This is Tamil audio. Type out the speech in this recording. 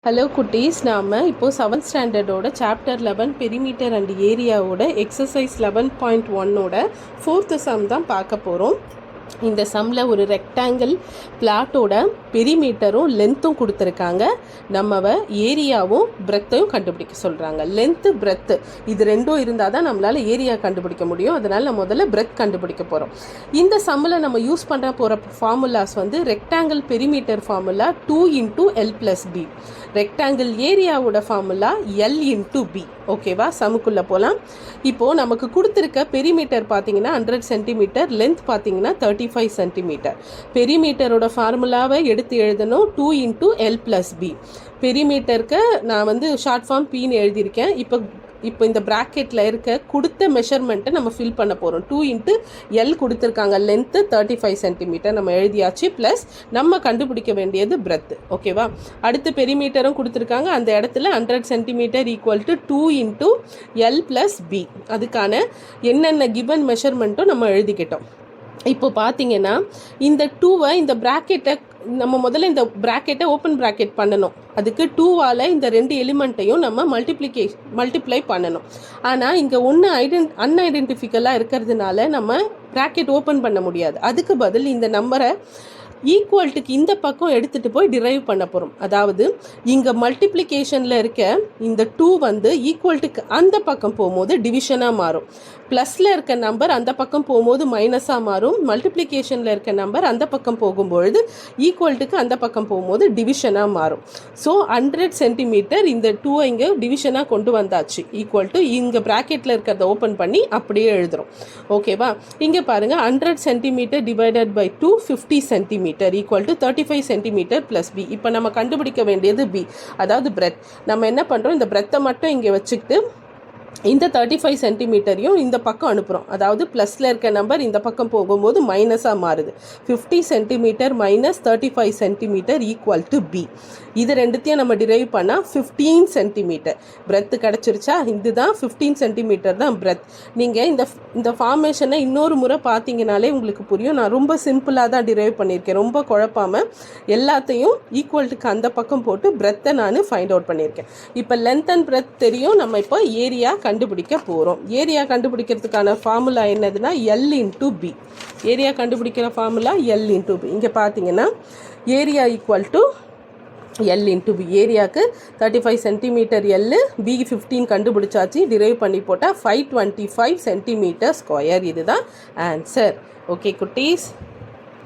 ஹலோ குட்டீஸ், நாம் இப்போது 7th ஸ்டாண்டர்டோட சாப்டர் 11 பெரிமீட்டர் அண்ட் ஏரியாவோட எக்ஸசைஸ் 11.1ஓட 4th சம் தான் பார்க்க போகிறோம். இந்த சம்மில் ஒரு ரெக்டாங்கிள் பிளாட்டோட பெரிமீட்டரும் லென்த்தும் கொடுத்துருக்காங்க. நம்ம ஏரியாவும் பிரெத்தையும் கண்டுபிடிக்க சொல்கிறாங்க. லென்த்து பிரெத்து இது ரெண்டும் இருந்தால் தான் நம்மளால் ஏரியா கண்டுபிடிக்க முடியும். அதனால் நம்ம முதல்ல பிரெத் கண்டுபிடிக்க போகிறோம். இந்த சம்மில் நம்ம யூஸ் பண்ண போகிற ஃபார்முலாஸ் வந்து rectangle perimeter formula 2 × L+B, rectangle ஏரியாவோட ஃபார்முலா L × B. ஓகேவா? சமுக்குள்ளே போகலாம். இப்போது நமக்கு கொடுத்துருக்க பெரிமீட்டர் பார்த்தீங்கன்னா 100 சென்டிமீட்டர், லென்த் பார்த்தீங்கன்னா 35 சென்டிமீட்டர். பெரிமீட்டரோட ஃபார்முலாவை எடுத்து எழுதணும் 2 × L+B. பெரிமீட்டருக்கு நான் வந்து ஷார்ட் ஃபார்ம் Pன்னு எழுதியிருக்கேன். இப்போ இந்த ப்ராக்கெட்டில் இருக்க கொடுத்த மெஷர்மெண்ட்டை நம்ம ஃபில் பண்ண போகிறோம். 2 × L கொடுத்துருக்காங்க, லென்த்து 35 சென்டிமீட்டர் நம்ம எழுதியாச்சு. ப்ளஸ் நம்ம கண்டுபிடிக்க வேண்டியது பிரெத்து. ஓகேவா? அடுத்து பெரிமீட்டரும் கொடுத்துருக்காங்க. அந்த இடத்துல 100 சென்டிமீட்டர் = 2 × L+B. அதுக்கான என்னென்ன கிவன் மெஷர்மெண்ட்டும் நம்ம எழுதிக்கிட்டோம். இப்போ பார்த்தீங்கன்னா இந்த 2வை இந்த ப்ராக்கெட்டை நம்ம முதல்ல இந்த ப்ராக்கெட்டை ஓப்பன் ப்ராக்கெட் பண்ணணும். அதுக்கு 2வால் இந்த 2 எலிமெண்ட்டையும் நம்ம மல்டிப்ளை பண்ணணும். ஆனால் இங்கே ஒன்று அன்ஐடென்டிஃபிக்கலாக இருக்கிறதுனால நம்ம ப்ராக்கெட் ஓப்பன் பண்ண முடியாது. அதுக்கு பதில் இந்த நம்பரை ஈக்குவல்ட்டுக்கு இந்த பக்கம் எடுத்துகிட்டு போய் டிரைவ் பண்ண போகிறோம். அதாவது இங்கே மல்டிப்ளிகேஷனில் இருக்க இந்த 2 வந்து ஈக்குவல்ட்டுக்கு அந்த பக்கம் போகும்போது டிவிஷனாக மாறும். ப்ளஸில் இருக்க நம்பர் அந்த பக்கம் போகும்போது மைனஸாக மாறும். மல்டிப்ளிகேஷனில் இருக்க நம்பர் அந்த பக்கம் போகும்பொழுது ஈக்குவல்ட்டுக்கு அந்த பக்கம் போகும்போது டிவிஷனாக மாறும். ஸோ 100 சென்டிமீட்டர் இந்த 2வை இங்கே டிவிஷனாக கொண்டு வந்தாச்சு. ஈக்குவல் டு இங்கே ப்ராக்கெட்டில் இருக்கிறத ஓப்பன் பண்ணி அப்படியே எழுதுகிறோம். ஓகேவா? இங்கே பாருங்கள், 100 centimetre divided by 2 50 centimetre equal to 35 centimetre + B. இப்போ நம்ம கண்டுபிடிக்க வேண்டியது B, அதாவது பிரெத். நம்ம என்ன பண்ணுறோம், இந்த பிரெத்தை மட்டும் இங்கே வச்சுக்கிட்டு இந்த 35 சென்டிமீட்டரையும் இந்த பக்கம் அனுப்புகிறோம். அதாவது ப்ளஸில் இருக்க நம்பர் இந்த பக்கம் போகும்போது மைனஸாக மாறுது. 50 centimetre - 35 centimetre equal to B. இது ரெண்டுத்தையும் நம்ம டிரைவ் பண்ணால் 15 சென்டிமீட்டர் பிரெத்து கிடச்சிருச்சா? இதுதான் 15 சென்டிமீட்டர் தான் பிரெத். நீங்கள் இந்த ஃபார்மேஷனை இன்னொரு முறை பார்த்தீங்கனாலே உங்களுக்கு புரியும். நான் ரொம்ப சிம்பிளாக தான் டிரைவ் பண்ணியிருக்கேன். ரொம்ப குழப்பாமல் எல்லாத்தையும் ஈக்குவல்ட்டுக்கு அந்த பக்கம் போட்டு பிரெத்தை நான் ஃபைண்ட் அவுட் பண்ணியிருக்கேன். இப்போ லென்த் அண்ட் பிரெத் தெரியும். நம்ம இப்போ ஏரியா கண்டுபிடிக்க போகிறோம். ஏரியா கண்டுபிடிக்கிறதுக்கான ஃபார்முலா என்னதுன்னா L × B. ஏரியா கண்டுபிடிக்கிற ஃபார்முலா L × B. இங்கே பார்த்தீங்கன்னா area equal to L × B. ஏரியாவுக்கு 35 சென்டிமீட்டர் L, B 15 கண்டுபிடிச்சாச்சு. டிரைவ் பண்ணி போட்டால் 525 சென்டிமீட்டர் ஸ்கொயர். இதுதான் ஆன்சர். ஓகே குட்டீஸ்.